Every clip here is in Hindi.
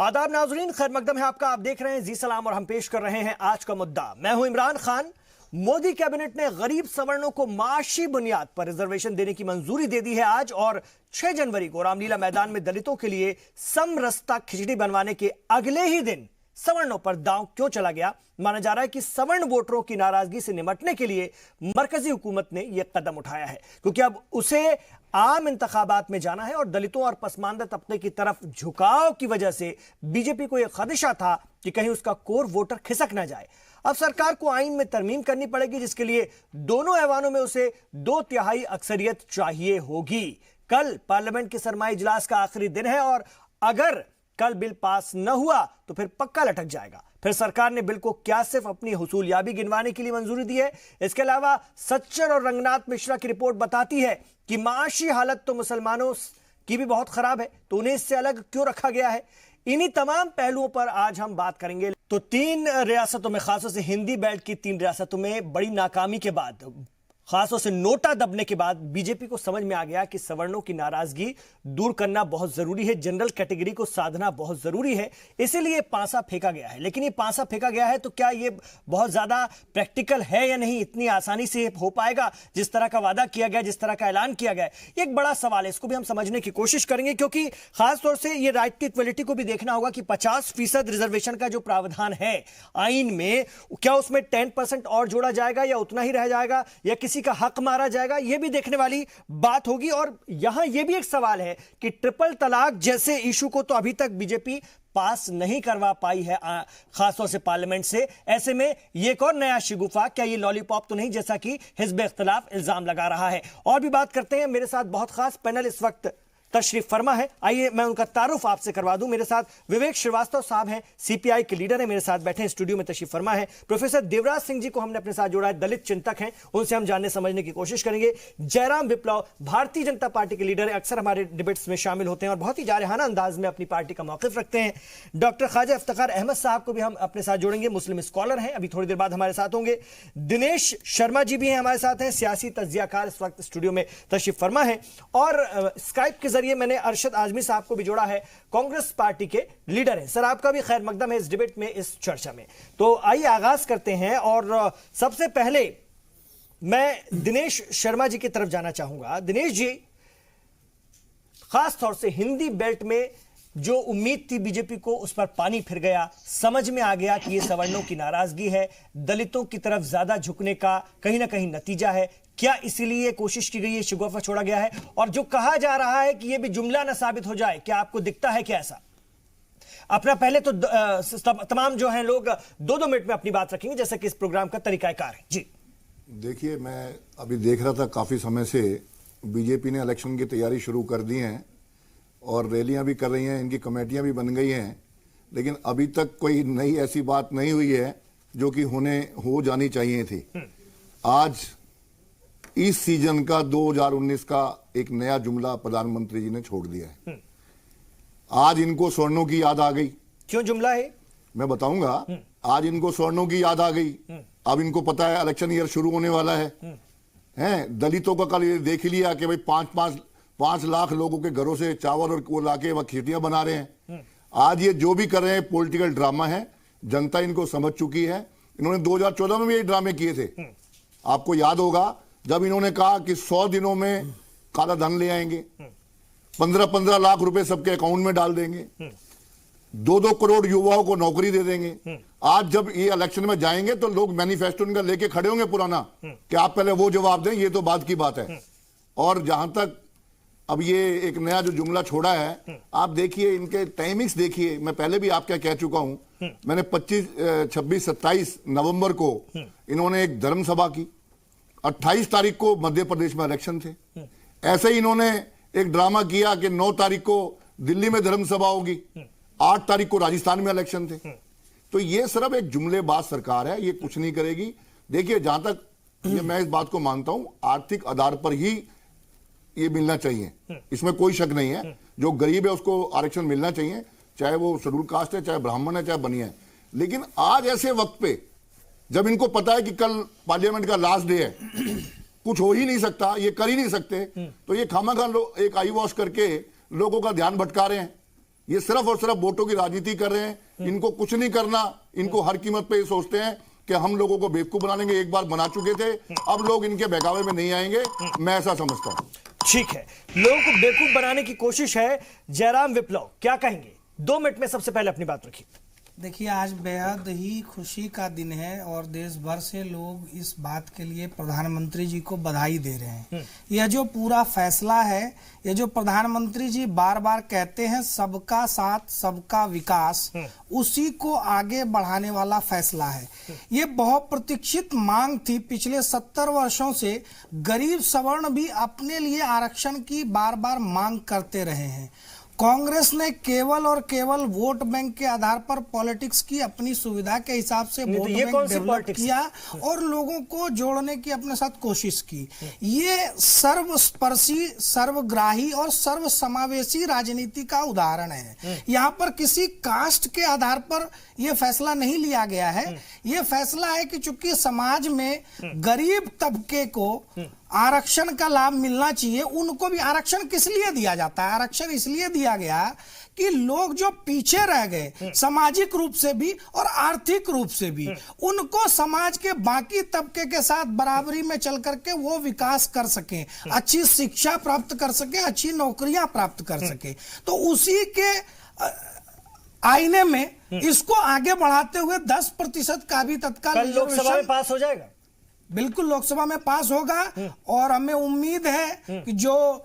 आदाब नाजरीन, खैर मकदम है आपका। आप देख रहे हैं जी सलाम और हम पेश कर रहे हैं आज का मुद्दा। मैं हूं इमरान खान। मोदी कैबिनेट ने गरीब सवर्णों को माशी बुनियाद पर रिजर्वेशन देने की मंजूरी दे दी है आज, और 6 जनवरी को रामलीला मैदान में दलितों के लिए समरसता खिचड़ी बनवाने के अगले ही दिन सवर्णों पर दांव क्यों चला गया? माना जा रहा है कि सवर्ण वोटरों की नाराजगी से निपटने के लिए मरकजी हुकूमत ने यह कदम उठाया है, क्योंकि अब उसे आम इंतखाबात में जाना है और दलितों और पसमानदा तबके की तरफ झुकाव की वजह से बीजेपी को यह खदशा था कि कहीं उसका कोर वोटर खिसक ना जाए। अब सरकार को आईन में तरमीम करनी पड़ेगी, जिसके लिए दोनों ऐवानों में उसे 2/3 अक्सरियत चाहिए होगी। कल पार्लियामेंट के सरमाई इजलास का आखिरी दिन है और अगर कल बिल पास न हुआ तो फिर पक्का लटक जाएगा। फिर सरकार ने बिल को क्या सिर्फ अपनी हुसूलियाबी गिनवाने के लिए मंजूरी दी है? इसके अलावा सच्चर और रंगनाथ मिश्रा की रिपोर्ट बताती है कि माशी हालत तो मुसलमानों की भी बहुत खराब है, तो उन्हें इससे अलग क्यों रखा गया है? इन्हीं तमाम पहलुओं पर आज हम बात करेंगे। तो 3 रियासतों में, खासतौर से हिंदी बेल्ट की 3 रियासतों में बड़ी नाकामी के बाद, खासतौर से नोटा दबने के बाद बीजेपी को समझ में आ गया कि सवर्णों की नाराजगी दूर करना बहुत जरूरी है, जनरल कैटेगरी को साधना बहुत जरूरी है, इसीलिए पांसा फेंका गया है। लेकिन ये पांसा फेंका गया है तो क्या ये बहुत ज्यादा प्रैक्टिकल है या नहीं? इतनी आसानी से हो पाएगा जिस तरह का वादा किया गया, जिस तरह का ऐलान किया गया? ये एक बड़ा सवाल है, इसको भी हम समझने की कोशिश करेंगे, क्योंकि खासतौर से ये राइट की इक्वलिटी को भी देखना होगा कि 50% रिजर्वेशन का जो प्रावधान है आईन में, क्या उसमें 10% और जोड़ा जाएगा या उतना ही रह जाएगा या किसी का हक मारा जाएगा? यह भी देखने वाली बात होगी। और यहां यह भी एक सवाल है कि ट्रिपल तलाक जैसे इशू को तो अभी तक बीजेपी पास नहीं करवा पाई है, खासतौर से पार्लियामेंट से। ऐसे में यह एक और नया शिगुफा, क्या ये लॉलीपॉप तो नहीं, जैसा कि हिज़्ब इख्तिलाफ इल्जाम लगा रहा है? और भी बात करते हैं। मेरे साथ बहुत खास पैनल इस वक्त तशरीफ फरमा है, आइए मैं उनका तारुफ आपसे करवा दूं। मेरे साथ विवेक श्रीवास्तव साहब हैं, सीपीआई के लीडर हैं, मेरे साथ बैठे हैं, स्टूडियो में तशरीफ फरमा है। प्रोफेसर देवराज सिंह जी को हमने अपने साथ जोड़ा है, दलित चिंतक हैं, उनसे हम जानने समझने की कोशिश करेंगे। जयराम विप्लव भारतीय जनता पार्टी के लीडर हैं, अक्सर हमारे डिबेट्स में शामिल होते हैं और बहुत ही जारहाना अंदाज में अपनी पार्टी का मौक़िफ़ रखते हैं। डॉक्टर ख्वाजा इफ्तिखार अहमद साहब को भी हम अपने साथ जोड़ेंगे, मुस्लिम स्कॉलर हैं, अभी थोड़ी देर बाद हमारे साथ होंगे। दिनेश शर्मा जी भी हैं हमारे साथ हैं, सियासी तज्जियाकार, इस वक्त स्टूडियो में तशरीफ फरमा है। और स्काइप के जरिए मैंने अरशद आजमी साहब को भी जोड़ा है, कांग्रेस पार्टी के लीडर हैं। सर, आपका भी खैर मकदम है इस डिबेट में, इस चर्चा में। तो आइए आगाज करते हैं और सबसे पहले मैं दिनेश शर्मा जी की तरफ जाना चाहूंगा। दिनेश जी, खास तौर से हिंदी बेल्ट में जो उम्मीद थी बीजेपी को, उस पर पानी फिर गया। समझ में आ गया कि यह सवर्णों की नाराजगी है, दलितों की तरफ ज्यादा झुकने का कहीं ना कहीं नतीजा है। क्या इसीलिए कोशिश की गई है, शिगुफा छोड़ा गया है? और जो कहा जा रहा है कि यह भी जुमला ना साबित हो जाए, क्या आपको दिखता है क्या ऐसा? अपना पहले तो तमाम जो हैं लोग 2-2 मिनट में अपनी बात रखेंगे, जैसा कि इस प्रोग्राम का तरीकाकार है। जी देखिए, मैं अभी देख रहा था काफी समय से बीजेपी ने इलेक्शन की तैयारी शुरू कर दी है और रैलियां भी कर रही हैं, इनकी कमेटियां भी बन गई हैं, लेकिन अभी तक कोई नई ऐसी बात नहीं हुई है जो कि हो जानी चाहिए थी। आज इस सीजन का 2019 का एक नया जुमला प्रधानमंत्री जी ने छोड़ दिया है। आज इनको स्वर्णों की याद आ गई। क्यों जुमला है मैं बताऊंगा। आज इनको स्वर्णों की याद आ गई। अब इनको पता है इलेक्शन ईयर शुरू होने वाला है। दलितों का कल ये देख लिया कि भाई 5 लाख लोगों के घरों से चावल और वो लाके वह खिचड़ियां बना रहे हैं। आज ये जो भी कर रहे हैं पॉलिटिकल ड्रामा है, जनता इनको समझ चुकी है। इन्होंने 2014 में भी ये ड्रामे किए थे, आपको याद होगा, जब इन्होंने कहा कि 100 दिनों में काला धन ले आएंगे, 15-15 लाख रुपए सबके अकाउंट में डाल देंगे, 2-2 करोड़ युवाओं को नौकरी दे देंगे। आज जब ये इलेक्शन में जाएंगे तो लोग मैनिफेस्टो इनका लेके खड़े होंगे पुराना, कि आप पहले वो जवाब दें, ये तो बात की बात है। और जहां तक अब ये एक नया जो जुमला छोड़ा है, आप देखिए इनके टाइमिंग्स देखिए। मैं पहले भी आपका कह चुका हूं, मैंने 25, 26, 27 नवंबर को इन्होंने एक धर्म सभा की, 28 तारीख को मध्य प्रदेश में इलेक्शन थे। ऐसे ही इन्होंने एक ड्रामा किया कि 9 तारीख को दिल्ली में धर्म सभा होगी, 8 तारीख को राजस्थान में इलेक्शन थे। तो ये सिर्फ एक जुमलेबाज सरकार है, ये कुछ नहीं करेगी। देखिए, जहां तक मैं इस बात को मानता हूं, आर्थिक आधार पर ही ये मिलना चाहिए, इसमें कोई शक नहीं है। जो गरीब है उसको आरक्षण मिलना चाहिए, चाहे वो शेड्यूल कास्ट है, चाहे ब्राह्मण है, चाहे बनिया है। लेकिन आज ऐसे वक्त पे जब इनको पता है कि कल पार्लियामेंट का लास्ट डे है, कुछ हो ही नहीं सकता, ये कर ही नहीं सकते, तो ये खामखा एक आई वॉश करके लोगों का ध्यान भटका रहे हैं। ये सिर्फ और सिर्फ वोटों की राजनीति कर रहे हैं। इनको कुछ नहीं करना, इनको हर कीमत पे ये सोचते हैं कि हम लोगों को बेवकूफ बना लेंगे। एक बार बना चुके थे, अब लोग इनके बहकावे में नहीं आएंगे, मैं ऐसा समझता हूं। ठीक है, लोगों को बेवकूफ बनाने की कोशिश है। जयराम विप्लव क्या कहेंगे? 2 मिनट में सबसे पहले अपनी बात रखिए। देखिए, आज बेहद ही खुशी का दिन है और देश भर से लोग इस बात के लिए प्रधानमंत्री जी को बधाई दे रहे हैं। यह जो पूरा फैसला है, ये जो प्रधानमंत्री जी बार बार कहते हैं सबका साथ सबका विकास, उसी को आगे बढ़ाने वाला फैसला है। ये बहुत प्रतीक्षित मांग थी। पिछले 70 वर्षों से गरीब सवर्ण भी अपने लिए आरक्षण की बार बार मांग करते रहे हैं। कांग्रेस ने केवल और केवल वोट बैंक के आधार पर पॉलिटिक्स की, अपनी सुविधा के हिसाब से वोट बैंक डेवलप किया और लोगों को जोड़ने की अपने साथ कोशिश की। ये सर्वस्पर्शी, सर्वग्राही और सर्वसमावेशी राजनीति का उदाहरण है। यहाँ पर किसी कास्ट के आधार पर यह फैसला नहीं लिया गया है। यह फैसला है कि चूंकि समाज में गरीब तबके को आरक्षण का लाभ मिलना चाहिए, उनको भी आरक्षण किस लिए दिया जाता है? आरक्षण इसलिए दिया गया कि लोग जो पीछे रह गए सामाजिक रूप से भी और आर्थिक रूप से भी, उनको समाज के बाकी तबके के साथ बराबरी में चल करके वो विकास कर सके, अच्छी शिक्षा प्राप्त कर सके, अच्छी नौकरियां प्राप्त कर सके। तो उसी के आईने में इसको आगे बढ़ाते हुए 10% का भी तत्काल लोकसभा में पास हो जाएगा। बिल्कुल लोकसभा में पास होगा और हमें उम्मीद है कि जो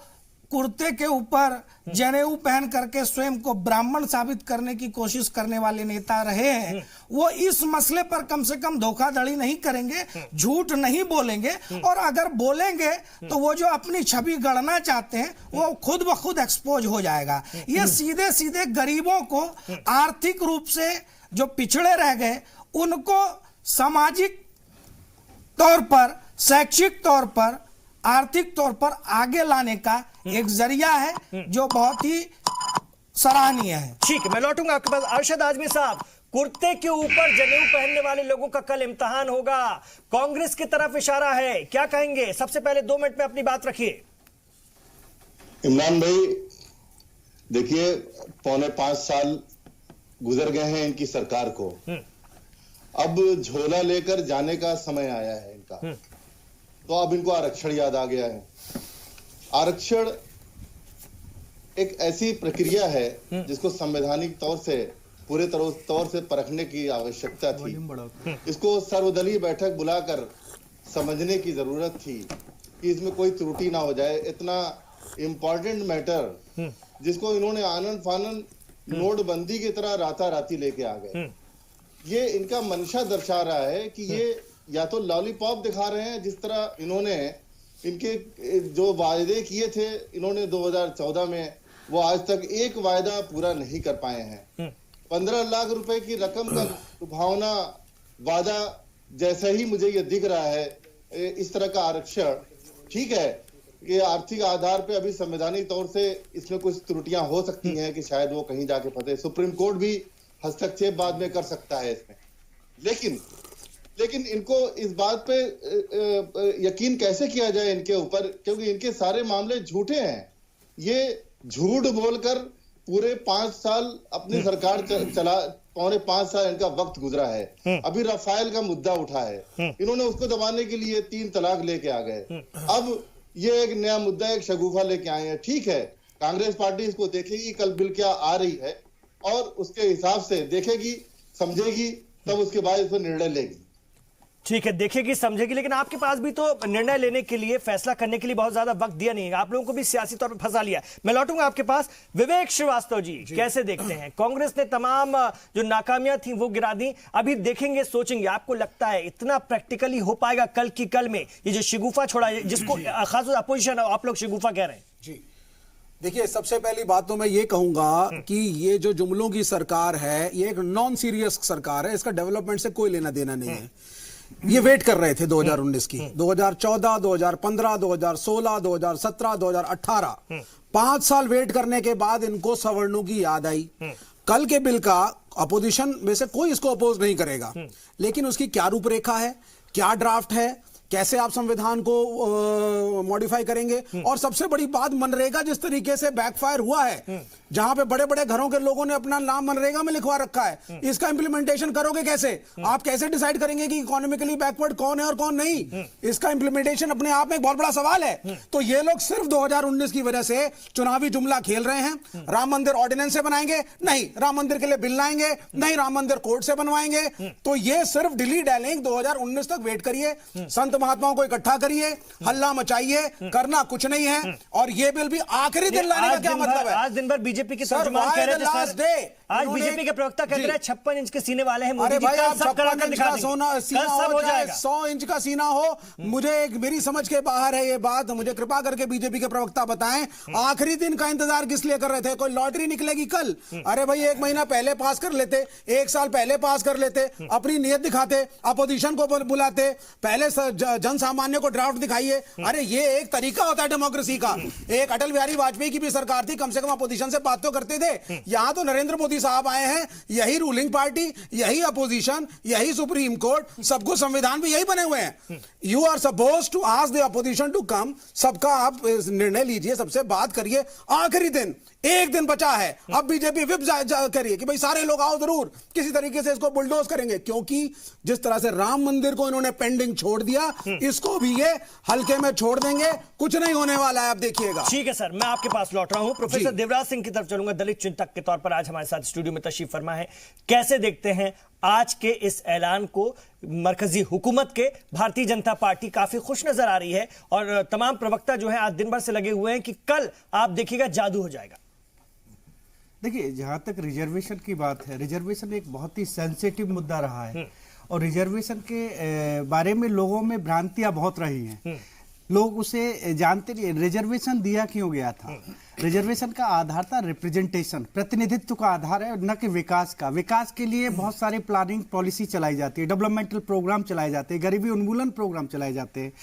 कुर्ते के ऊपर जनेऊ पहन करके स्वयं को ब्राह्मण साबित करने की कोशिश करने वाले नेता रहे हैं, वो इस मसले पर कम से कम धोखाधड़ी नहीं करेंगे, झूठ नहीं बोलेंगे, और अगर बोलेंगे तो वो जो अपनी छवि गढ़ना चाहते हैं वो खुद ब खुद एक्सपोज हो जाएगा। ये सीधे सीधे गरीबों को, आर्थिक रूप से जो पिछड़े रह गए, उनको सामाजिक तौर पर, शैक्षिक तौर पर, आर्थिक तौर पर आगे लाने का एक जरिया है जो बहुत ही सराहनीय है। ठीक है, मैं लौटूंगा आपके पास। अरशद आजमी साहब, कुर्ते के ऊपर जनेऊ पहनने वाले लोगों का कल इम्तिहान होगा, कांग्रेस की तरफ इशारा है, क्या कहेंगे? सबसे पहले 2 मिनट में अपनी बात रखिए। इमरान भाई, देखिए, 4.25 साल गुजर गए हैं इनकी सरकार को। अब झोला लेकर जाने का समय आया है इनका। तो अब इनको आरक्षण याद आ गया है। आरक्षण एक ऐसी प्रक्रिया है जिसको संवैधानिक तौर से, पूरे तौर से परखने की आवश्यकता थी। इसको सर्वदलीय बैठक बुलाकर समझने की जरूरत थी कि इसमें कोई त्रुटि ना हो जाए। इतना इंपॉर्टेंट मैटर जिसको इन्होंने आनन फानन नोटबंदी की तरह राताराती लेके आ गए। ये इनका मंशा दर्शा रहा है कि ये या तो लॉलीपॉप दिखा रहे हैं, जिस तरह इन्होंने इनके जो वायदे किए थे इन्होंने 2014 में, वो आज तक एक वायदा पूरा नहीं कर पाए हैं। 15 लाख रुपए की रकम का भावना वादा जैसा ही मुझे ये दिख रहा है। इस तरह का आरक्षण ठीक है कि आर्थिक आधार पे अभी संवैधानिक तौर से इसमें कुछ त्रुटियां हो सकती हैं कि शायद वो कहीं जाके फंसे, सुप्रीम कोर्ट भी हस्तक्षेप बाद में कर सकता है इसमें। लेकिन इनको इस बात पे यकीन कैसे किया जाए इनके ऊपर, क्योंकि इनके सारे मामले झूठे हैं। ये झूठ बोलकर पूरे 5 साल अपनी सरकार चला, 4.25 साल इनका वक्त गुजरा है। अभी राफेल का मुद्दा उठा है, इन्होंने उसको दबाने के लिए 3 तलाक लेके आ गए। अब ये एक नया मुद्दा, एक शगुफा लेके आए हैं। ठीक है, कांग्रेस पार्टी इसको देखेगी कल बिल क्या आ रही है और उसके हिसाब से देखेगी, समझेगी, तब उसके बाद इस पर निर्णय लेगी। ठीक है, देखेगी, समझेगी, लेकिन आपके पास भी तो निर्णय लेने के लिए, फैसला करने के लिए बहुत ज्यादा वक्त दिया नहीं है। आप लोगों को भी सियासी तौर पर फंसा लिया। मैं लौटूंगा आपके पास। विवेक श्रीवास्तव जी, कैसे देखते हैं? कांग्रेस ने तमाम जो नाकामियां थी वो गिरा दी, अभी देखेंगे, सोचेंगे। आपको लगता है इतना प्रैक्टिकली हो पाएगा कल की कल में? ये जो शिगुफा छोड़ा है, जिसको खासतौर अपोजिशन आप लोग शिगुफा कह रहे हैं। जी देखिए, सबसे पहली बात तो मैं ये कहूंगा कि ये जो जुमलों की सरकार है, ये एक नॉन सीरियस सरकार है। इसका डेवलपमेंट से कोई लेना देना नहीं है। ये वेट कर रहे थे 2019 की, 2014, 2015, 2016, 2017, 2018, 5 साल वेट करने के बाद इनको सवर्णों की याद आई। कल के बिल का अपोजिशन में से कोई इसको अपोज नहीं करेगा, लेकिन उसकी क्या रूपरेखा है, क्या ड्राफ्ट है, कैसे आप संविधान को मॉडिफाई करेंगे। और सबसे बड़ी बात, मनरेगा जिस तरीके से बैकफायर हुआ है, जहां पे बड़े बड़े घरों के लोगों ने अपना नाम मनरेगा में लिखवा रखा है, इसका इंप्लीमेंटेशन करोगे कैसे? आप कैसे डिसाइड करेंगे कि इकोनॉमिकली बैकवर्ड कौन है और कौन नहीं? इसका इंप्लीमेंटेशन अपने आप में एक बहुत बड़ा सवाल है। तो ये लोग सिर्फ 2019 की वजह से चुनावी जुमला खेल रहे हैं। राम मंदिर ऑर्डिनेंस से बनाएंगे? नहीं। राम मंदिर के लिए बिल लाएंगे? नहीं। राम मंदिर कोर्ट से बनवाएंगे? तो ये सिर्फ डिली डैलिंग, 2019 तक वेट करिए, संत महात्माओं को इकट्ठा करिए, हल्ला मचाइए, करना कुछ नहीं है। और ये बिल भी आखिरी दिन लाने का क्या मतलब है? आज दिन भर बीजेपी के तर्जुमान कह रहे थे सर, आज बीजेपी के प्रवक्ता कह रहे हैं 56 इंच के सीने वाले हैं मोदी जी। भाई, आप 56 इंच का सीना हो चाहे 100 इंच का सीना हो, मुझे मेरी समझ के बाहर है ये बात। मुझे कृपा करके बीजेपी के प्रवक्ता बताएं, आखिरी दिन का इंतजार किस लिए कर रहे थे? कोई लॉटरी निकलेगी कल? अरे भाई, 1 महीना पहले पास कर लेते, 1 साल पहले पास कर लेते, अपनी नीयत दिखाते, अपोजिशन को बुलाते, पहले जन सामान्य को ड्राफ्ट दिखाइए। अरे ये एक तरीका होता है डेमोक्रेसी का। एक अटल बिहारी वाजपेयी की भी सरकार थी, कम से कम अपोजिशन से बात तो करते थे। यहां तो नरेंद्र मोदी साहब आए हैं, यही रूलिंग पार्टी, यही अपोजिशन, यही सुप्रीम कोर्ट, सबको संविधान भी यही बने हुए हैं। You are suppose to ask the opposition to come. सबका आप निर्णय लीजिए, सबसे बात करिए। आखिरी दिन, 1 दिन बचा है, अब बीजेपी विप करिए कि भाई सारे लोग आओ, जरूर किसी तरीके से इसको बुलडोज करेंगे। क्योंकि जिस तरह से राम मंदिर को इन्होंने पेंडिंग छोड़ दिया, इसको भी ये हल्के में छोड़ देंगे। कुछ नहीं होने वाला है, आप देखिएगा। ठीक है सर, मैं आपके पास लौट रहा हूं। प्रोफेसर देवराज सिंह की तरफ चलूंगा, दलित चिंतक के तौर पर आज हमारे साथ स्टूडियो में तशरीफ फरमा है। कैसे देखते हैं आज के इस ऐलान को? मरकजी हुकूमत के भारतीय जनता पार्टी काफी खुश नजर आ रही है और तमाम प्रवक्ता जो है आज दिन भर से लगे हुए हैं कि कल आप देखिएगा जादू हो जाएगा। देखिए, जहाँ तक रिजर्वेशन की बात है, रिजर्वेशन एक बहुत ही सेंसिटिव मुद्दा रहा है और रिजर्वेशन के बारे में लोगों में भ्रांतियां बहुत रही हैं। लोग उसे जानते नहीं। रिजर्वेशन दिया क्यों गया था? रिजर्वेशन का आधार था रिप्रेजेंटेशन, प्रतिनिधित्व का आधार है, न कि विकास का। विकास के लिए बहुत सारी प्लानिंग पॉलिसी चलाई जाती है, डेवलपमेंटल प्रोग्राम चलाए जाते हैं, गरीबी उन्मूलन प्रोग्राम चलाए जाते हैं।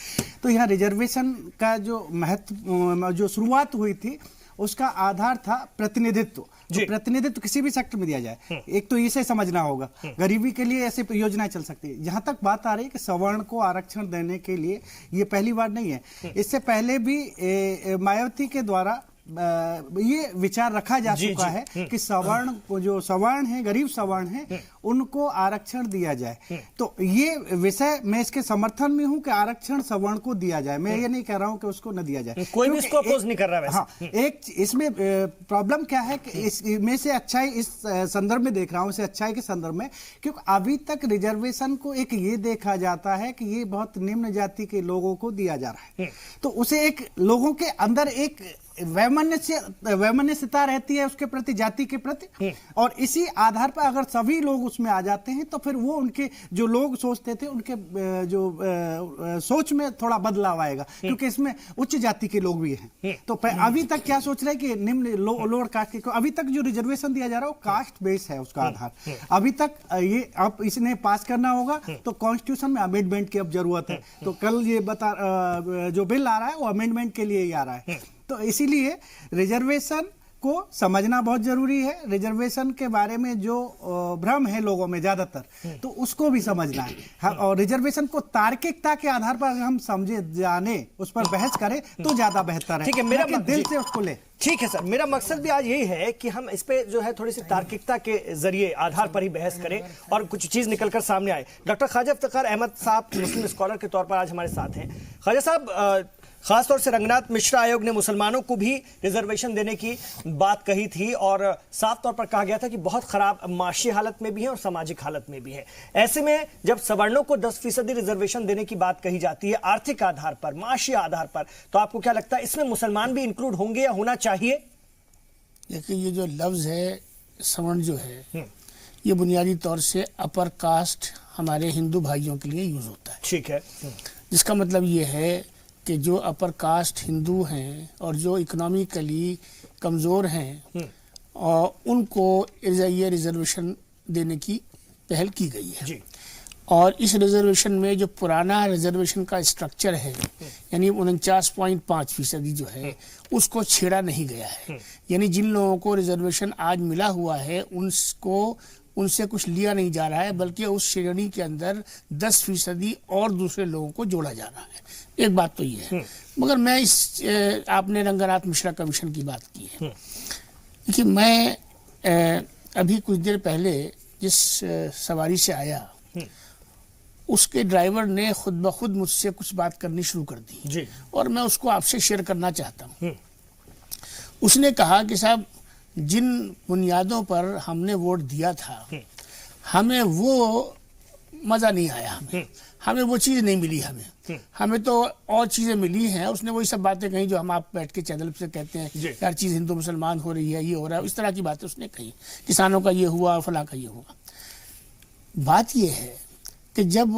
तो यहाँ रिजर्वेशन का जो महत्व, जो शुरुआत हुई थी, उसका आधार था प्रतिनिधित्व। तो प्रतिनिधित्व किसी भी सेक्टर में दिया जाए, एक तो इसे समझना होगा। गरीबी के लिए ऐसे योजनाएं चल सकती है। जहां तक बात आ रही है कि सवर्ण को आरक्षण देने के लिए, ये पहली बार नहीं है। इससे पहले भी मायावती के द्वारा ये विचार रखा जा चुका है कि सवर्ण को, जो सवर्ण है, गरीब सवर्ण है, उनको आरक्षण दिया जाए। तो ये विषय, मैं इसके समर्थन में हूं कि आरक्षण सवर्ण को दिया जाए। मैं ये नहीं कह रहा हूं कि उसको न दिया जाए, कोई भी इसको अपोज नहीं कर रहा है। हाँ, एक इसमें प्रॉब्लम क्या है कि इसमें से अच्छाई, इस संदर्भ में देख रहा हूं, इसे अच्छाई के संदर्भ में, क्योंकि अभी तक रिजर्वेशन को एक ये देखा जाता है कि ये बहुत निम्न जाति के लोगों को दिया जा रहा है। तो उसे एक लोगों के अंदर एक वैमनस्यता रहती है उसके प्रति, जाति के प्रति, और इसी आधार पर अगर सभी लोग उसमें आ जाते हैं तो फिर वो उनके जो लोग सोचते थे, उनके जो सोच में थोड़ा बदलाव आएगा, क्योंकि इसमें उच्च जाति के लोग भी हैं। तो अभी तक क्या सोच रहे हैं कि निम्न लोअर कास्ट के, अभी तक जो रिजर्वेशन दिया जा रहा है वो कास्ट बेस है, उसका आधार अभी तक ये, अब इसने पास करना होगा तो कॉन्स्टिट्यूशन में अमेंडमेंट की अब जरूरत है। तो कल ये जो बिल आ रहा है वो अमेंडमेंट के लिए ही आ रहा है। तो इसीलिए रिजर्वेशन को समझना बहुत जरूरी है। रिजर्वेशन के बारे में जो भ्रम है लोगों में ज्यादातर, तो उसको भी समझना है। और रिजर्वेशन को तार्किकता के आधार पर अगर हम समझे, जाने, उस पर बहस करें तो ज्यादा बेहतर है। ठीक है, मेरा दिल से उसको ले। ठीक है सर, मेरा मकसद भी आज यही है कि हम इस पे जो है थोड़ी सी तार्किकता के जरिए, आधार पर ही बहस करें और कुछ चीज निकलकर सामने आए। डॉक्टर ख्वाजा इफ्तिखार अहमद साहब मुस्लिम स्कॉलर के तौर पर आज हमारे साथ हैं। ख्वाजा साहब, खासतौर से रंगनाथ मिश्रा आयोग ने मुसलमानों को भी रिजर्वेशन देने की बात कही थी और साफ तौर पर कहा गया था कि बहुत खराब माशी हालत में भी है और सामाजिक हालत में भी है। ऐसे में जब सवर्णों को 10% रिजर्वेशन देने की बात कही जाती है आर्थिक आधार पर, माशी आधार पर, तो आपको क्या लगता है इसमें मुसलमान भी इंक्लूड होंगे या होना चाहिए? देखिए, ये जो लफ्ज है सवर्ण जो है, ये बुनियादी तौर से अपर कास्ट हमारे हिंदू भाइयों के लिए यूज होता है। ठीक है, जिसका मतलब ये है कि जो अपर कास्ट हिंदू हैं और जो इकोनॉमिकली कमज़ोर हैं, और उनको ये रिजर्वेशन देने की पहल की गई है जी। और इस रिजर्वेशन में जो पुराना रिजर्वेशन का स्ट्रक्चर है, यानी 49.5% जो है, उसको छेड़ा नहीं गया है। यानी जिन लोगों को रिजर्वेशन आज मिला हुआ है, उनको उनसे कुछ लिया नहीं जा रहा है, बल्कि उस श्रेणी के अंदर 10% और दूसरे लोगों को जोड़ा जा रहा है। एक बात तो ये है। मगर मैं आपने रंगनाथ मिश्रा कमीशन की बात की है। देखिए, मैं अभी कुछ देर पहले जिस सवारी से आया, उसके ड्राइवर ने खुद ब खुद मुझसे कुछ बात करनी शुरू कर दी जी। और मैं उसको आपसे शेयर करना चाहता हूँ। उसने कहा कि साहब, जिन बुनियादों पर हमने वोट दिया था, हमें वो मज़ा नहीं आया, हमें वो चीज़ नहीं मिली, हमें तो और चीज़ें मिली हैं। उसने वही सब बातें कही जो हम आप बैठ के चैनल पे कहते हैं, हर चीज़ हिंदू मुसलमान हो रही है, ये हो रहा है, इस तरह की बातें उसने कही। किसानों का ये हुआ, फलां का ये हुआ। बात ये है कि जब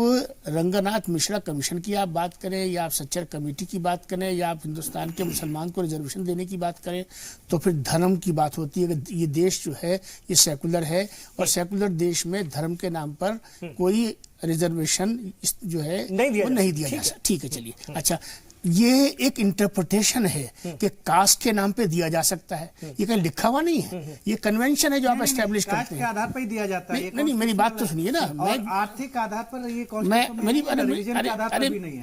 रंगनाथ मिश्रा कमीशन की आप बात करें, या आप सच्चर कमेटी की बात करें, या आप हिंदुस्तान के मुसलमान को रिजर्वेशन देने की बात करें, तो फिर धर्म की बात होती है कि ये देश जो है ये सेकुलर है, और सेकुलर देश में धर्म के नाम पर कोई रिजर्वेशन जो है नहीं दिया जा सकता। ठीक है, चलिए। अच्छा, ये एक इंटरप्रिटेशन है कि कास्ट के नाम पे दिया जा सकता है। ये कहीं लिखा हुआ नहीं है, ये कन्वेंशन है जो आप एस्टेब्लिश करते हैं। कास्ट के आधार पर ही दिया जाता है। नहीं, मेरी बात तो सुनिए ना। मैं आर्थिक आधार पर ये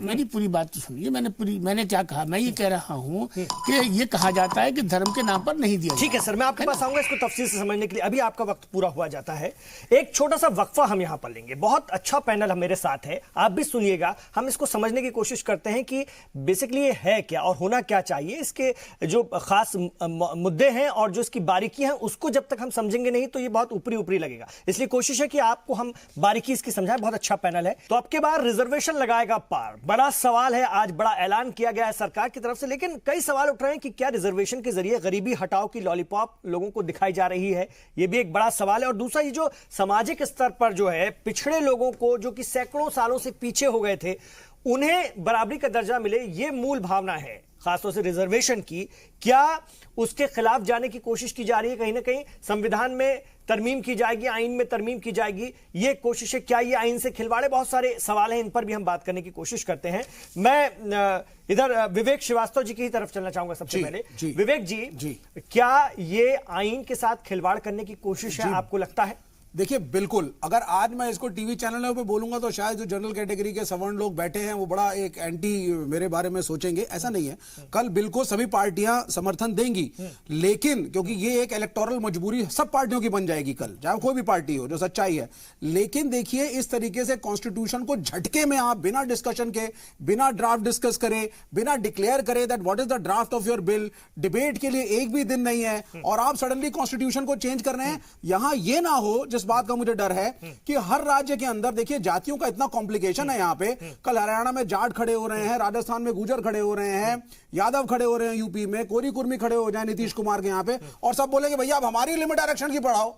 मेरी पूरी बात तो सुनिए। मैंने क्या कहा, मैं ये कह रहा हूँ कि ये कहा जाता है कि धर्म के नाम पर नहीं दिया। ठीक है सर, मैं आपके पास आऊंगा इसको तफसील से समझने के लिए। अभी आपका वक्त पूरा हुआ जाता है। एक छोटा सा वक्फा हम यहाँ पर लेंगे। बहुत अच्छा पैनल मेरे साथ है, आप भी सुनिएगा। हम इसको समझने की कोशिश करते हैं कि बेसिकली ये है क्या और होना क्या चाहिए, इसके जो खास मुद्दे हैं और जो इसकी बारीकी है, उसको जब तक हम समझेंगे नहीं तो ये बहुत ऊपरी ऊपरी लगेगा। इसलिए कोशिश है कि आपको हम बारीकी इसकी समझाएं। बहुत अच्छा पैनल है। तो आपके बार रिजर्वेशन लगाएगा पार, बड़ा सवाल है। आज बड़ा ऐलान किया गया है सरकार की तरफ से, लेकिन कई सवाल उठ रहे हैं कि क्या रिजर्वेशन के जरिए गरीबी हटाओ की लॉलीपॉप लोगों को दिखाई जा रही है। यह भी एक बड़ा सवाल है। और दूसरा, ये जो सामाजिक स्तर पर जो है पिछड़े लोगों को, जो कि सैकड़ों सालों से पीछे हो गए थे, उन्हें बराबरी का दर्जा मिले, ये मूल भावना है खासतौर से रिजर्वेशन की। क्या उसके खिलाफ जाने की कोशिश की जा रही है? कहीं ना कहीं संविधान में तरमीम की जाएगी, आइन में तरमीम की जाएगी, ये कोशिश है। क्या ये आइन से खिलवाड़े? बहुत सारे सवाल हैं, इन पर भी हम बात करने की कोशिश करते हैं। मैं इधर विवेक श्रीवास्तव जी की तरफ चलना चाहूंगा सबसे पहले। विवेक जी, क्या ये आइन के साथ खिलवाड़ करने की कोशिश है, आपको लगता है? देखिए, बिल्कुल। अगर आज मैं इसको टीवी चैनलों पे बोलूंगा तो शायद जो जनरल कैटेगरी के सवर्ण लोग बैठे हैं वो बड़ा एक एंटी मेरे बारे में सोचेंगे। ऐसा नहीं है। कल बिल्कुल सभी पार्टियां समर्थन देंगी, लेकिन क्योंकि ये एक इलेक्टोरल मजबूरी सब पार्टियों की बन जाएगी कल, चाहे कोई भी पार्टी हो, जो सच्चाई है। लेकिन देखिए, इस तरीके से कॉन्स्टिट्यूशन को झटके में आप बिना डिस्कशन के, बिना ड्राफ्ट डिस्कस करे, बिना डिक्लेयर करे that what is the draft of your bill, debate के लिए एक भी दिन नहीं है, और आप सडनली कॉन्स्टिट्यूशन को चेंज कर रहे हैं। यहां यह ना हो, जिस बात का मुझे डर है कि हर राज्य के अंदर, देखिए जातियों का इतना कॉम्प्लिकेशन है यहां पे। कल हरियाणा में जाट खड़े हो रहे हैं, राजस्थान में गुजर खड़े हो रहे हैं, यादव खड़े हो रहे हैं, यूपी में कोरी कुर्मी खड़े हो जाए नीतीश कुमार के यहां पे, और सब बोलेंगे भैया अब हमारी लिमिट आरक्षण की बढ़ाओ,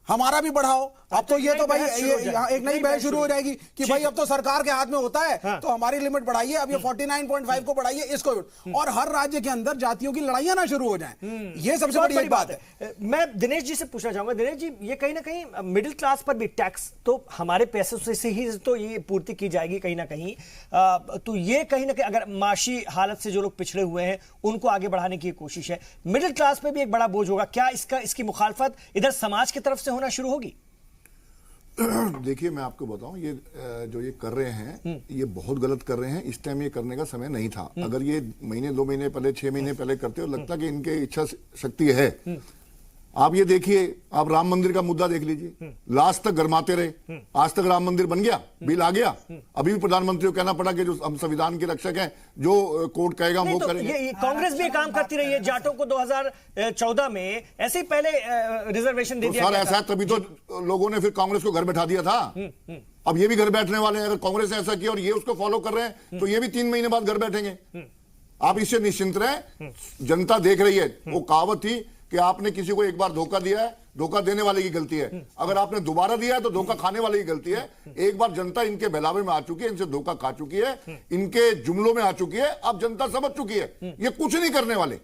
हमारा भी बढ़ाओ। अब तो ये तो भाई एक नई बहस शुरू हो जाएगी कि भाई अब तो सरकार के हाथ में होता है, तो हमारी लिमिट बढ़ाइए, अब ये 49.5 को बढ़ाइए, इसको, और हर राज्य के अंदर जातियों की लड़ाइयां ना शुरू हो जाएं। ये सबसे बड़ी बात है। मैं दिनेश जी से पूछना चाहूंगा। दिनेश जी, ये कहीं ना कहीं मिडिल क्लास पर भी टैक्स तो हमारे पैसे से ही तो ये पूर्ति की जाएगी कहीं ना कहीं। तो ये कहीं ना कहीं अगर माशी हालत से जो लोग पिछड़े हुए हैं उनको आगे बढ़ाने की कोशिश है, मिडिल क्लास पे भी एक बड़ा बोझ होगा। क्या इसकी मुखालफत इधर समाज की तरफ से होना शुरू होगी? देखिए, मैं आपको बताऊं, ये जो ये कर रहे हैं ये बहुत गलत कर रहे हैं। इस टाइम ये करने का समय नहीं था। अगर ये महीने, 2 महीने पहले, 6 महीने पहले करते हो, लगता कि इनके इच्छा शक्ति है। आप ये देखिए, आप राम मंदिर का मुद्दा देख लीजिए, लास्ट तक गरमाते रहे। आज तक राम मंदिर बन गया, बिल आ गया, अभी भी प्रधानमंत्री को कहना पड़ा कि जो हम संविधान के रक्षक हैं, जो कोर्ट कहेगा वो करेंगे। कांग्रेस भी काम करती रही है। जाटों को 2014 में ऐसे ही पहले रिजर्वेशन दे दिया गया था। ऐसा तभी तो लोगों ने फिर कांग्रेस को घर बैठा दिया था। अब ये भी घर बैठने वाले हैं। अगर कांग्रेस ने ऐसा किया और ये उसको फॉलो कर रहे हैं तो ये भी 3 महीने बाद घर बैठेंगे। आप इससे निश्चिंत रहें, जनता देख रही है। वो कहावत थी कि आपने किसी को एक बार धोखा दिया है, धोखा देने वाले की गलती है। अगर आपने दोबारा दिया है तो धोखा खाने वाले की गलती है। एक बार जनता इनके बहलावे में आ चुकी है, इनसे धोखा खा चुकी है, इनके जुमलों में आ चुकी है। अब जनता समझ चुकी है ये कुछ नहीं करने वाले,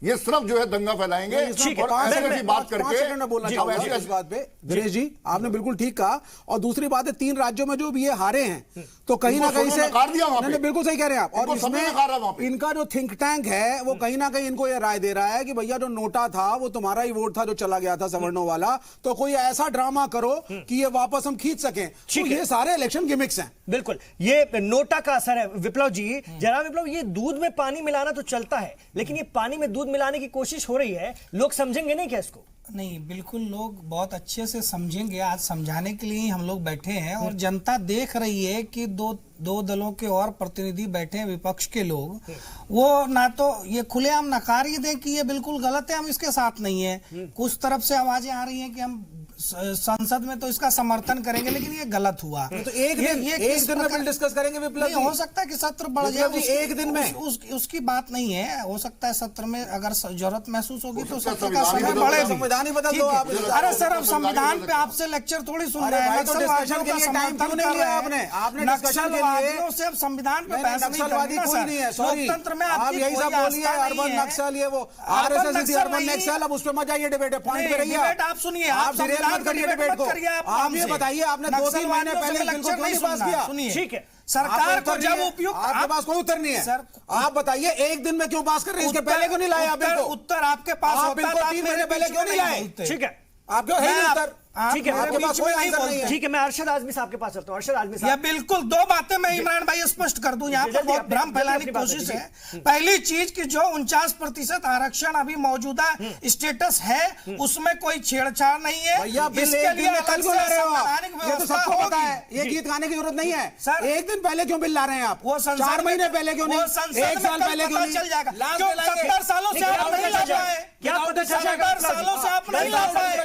ये सिर्फ जो है दंगा फैलाएंगे। और ऐसी बात करके मैं बोलना चाहूंगा इस बात पे। दिनेश जी, आपने बिल्कुल ठीक कहा। और दूसरी बात है, 3 राज्यों में जो भी ये हारे हैं, तो कहीं ना कहीं से नकार दिया वहां पे। नहीं, बिल्कुल सही कह रहे हैं आप। और इनको सबने नकारा वहां इसमें पे। इनका जो थिंक टैंक है वो कहीं ना कहीं इनको ये राय दे रहा है कि भैया जो नोटा था वो तुम्हारा ही वोट था जो चला गया था सवर्णों वाला, तो कोई ऐसा ड्रामा करो कि ये वापस हम खींच सकें। तो ये सारे इलेक्शन गिमिक्स हैं। बिल्कुल, ये नोटा का असर है। विप्लव जी, जरा विप्लव, ये दूध में पानी मिलाना तो चलता है, लेकिन ये पानी में दूध मिलाने की कोशिश हो रही है, लोग समझेंगे नहीं क्या इसको? नहीं, बिल्कुल लोग बहुत अच्छे से समझेंगे। आज समझाने के लिए ही हम लोग बैठे हैं और जनता देख रही है कि दो दलों के और प्रतिनिधि बैठे हैं, विपक्ष के लोग, वो ना तो ये खुलेआम नकार ही दें कि ये बिल्कुल गलत है, हम इसके साथ नहीं है। कुछ तरफ से आवाजें आ रही हैं कि हम संसद में तो इसका समर्थन करेंगे, लेकिन ये गलत हुआ। तो एक दिन में बिल डिस्कस करेंगे विप्लव जी। हो सकता है कि सत्र बढ़ जाए, एक दिन में उसकी बात नहीं है। हो सकता है सत्र में अगर जरूरत महसूस होगी तो सत्र का संविधान समय ही बढ़े। संविधान ही बदल दो आप। अरे सर, अब संविधान पे आपसे लेक्चर थोड़ी सुन रहे हैं। तो डिस्कशन के लिए टाइम क्यों नहीं लिया आपने? आपने डिस्कशन के लिए से अब संविधान पे बहस नहीं नक्सलवादी करनी कोई नहीं है। सॉरी, लोकतंत्र में आप यही सब बोलिए, अर्बन नक्सल ये वो आरएसएस अर्बन नक्सल, अब उस पर मत जाइए, डिबेट है, पॉइंट पे रहिए। आप सुनिए, आप डिबेट मत करिए डिबेट को। आप ये बताइए, आपने 2-3 महीने पहले बिल को क्यों नहीं पास किया? सुनिए, ठीक है, सरकार को जब उपयुक्त, आपके पास कोई उत्तर नहीं है सर, आप बताइए एक दिन में क्यों पास कर रहे हैं? इसके पहले क्यों नहीं लाए आप बिल को? उत्तर आपके पास आप होता बिल को 3 महीने पहले क्यों नहीं लाए? ठीक है, आप क्यों है नहीं उत्तर? ठीक है, आपके पास कोई आंसर नहीं है। ठीक है, मैं अरशद आजमी साहब के पास चलता हूँ। अरशद आजमी या साहब, बिल्कुल दो बातें मैं इमरान भाई स्पष्ट कर दूं, यहाँ पर बहुत भ्रम फैलाने की कोशिश है। पहली चीज कि जो 49% आरक्षण अभी मौजूदा स्टेटस है उसमें कोई छेड़छाड़ नहीं है। इसके लिए कल क्यों ला रहे हो आप? ये तो सबको पता है, ये गीत गाने की जरूरत नहीं है। सर, एक दिन पहले क्यों बिल ला रहे हैं आप? वो 4 महीने पहले क्यों नहीं? 1 साल पहले क्यों नहीं? चल जाएगा। क्यों 70 सालों से आप नहीं ला पाए? क्या पता चल जाएगा? 70 सालों से आप नहीं ला पाए।